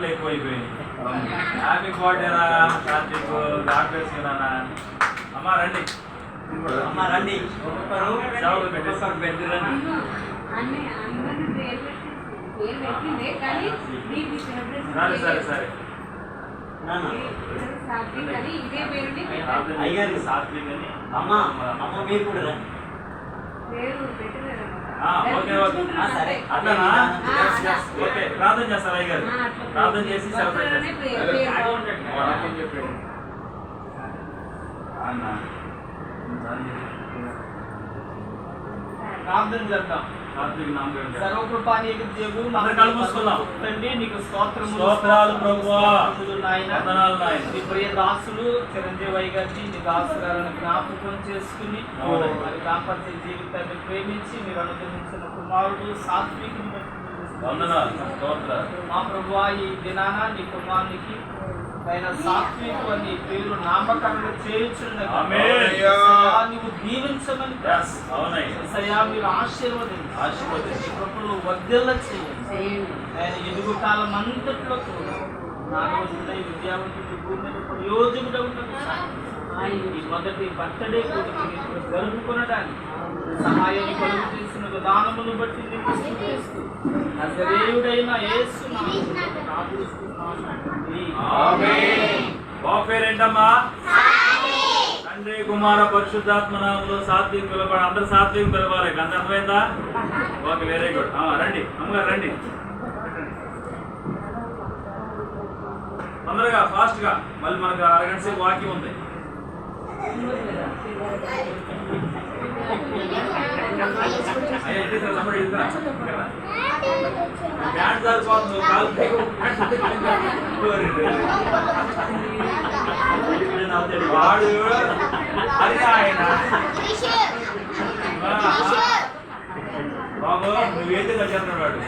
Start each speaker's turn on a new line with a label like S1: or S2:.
S1: మాటలు ఎక్కువైపోయాయి. Happy birthday రా కార్తీక్, గాడ్ బ్లెస్ యు నాన్న. అమ్మా రండి, అమ్మా రండి, సేవలు పెట్టేసి పెద్దరండి. సరే సరే అయ్యారు సాత్విక్ అని. అమ్మ అమ్మ మీరు కూడా రండి. ఓకే ఓకే సరే అట్లనా, ఓకే ప్రార్థన చేస్తారు అయ్యారు, ప్రార్థన చేసి సెలబ్రేట్
S2: ప్రార్థన చేద్దాం. సర్వకృపానీకు దేవుడు
S1: కళ్ళు మూసుకుందాం.
S2: తండ్రి నీకు
S1: స్తోత్రాలు ప్రభువా, వందనాలు నాయన.
S2: నీ ప్రియ దాసులు చిరంజీవి గారిని నీ దాసు గారిని జ్ఞాపకం చేసుకుని మరి దాంపత్య జీవితాన్ని ప్రేమించి మీరు అనుగ్రహించిన కుమారుడు సాత్వికుని
S1: వందనాలు స్తోత్రాలు.
S2: మా ప్రభువా ఈ దినాన నీ కుమారునికి ఆయన సాత్వికు అని పేరు నామకరణం చేయించున్నది నువ్వు దీవించమని మీరు ఆశీర్వదించి కృపలు వర్ధిల్ల చేయండి. ఆయన ఎదుగుకాలం అంతట్లో నాగవంతుడై విద్యావంతుడి భూమి ప్రయోజకుడు ఈ మొదటి బర్త్డే కూడా జరుపుకొనడానికి సహాయాన్ని కలుగు చేసిన విధానమును బట్టి చేస్తూ నజరేయుడైన యేసు
S1: పేరేంటమ్మా? తండ్రి కుమార పరిశుద్ధాత్మ నామములో సాత్విక పిలవాలి. అందరు సాత్విక పిలవాలి. అంత అర్థమైందా? Okay very good. రండి అమ్మగారు రండి, తొందరగా ఫాస్ట్ గా, మళ్ళీ మనకు అరగంట సేపు వాక్యం ఉంది. వాడు అది ఆయన బాబు నువ్వేంటి వచ్చేస్తున్నాడు వాడు.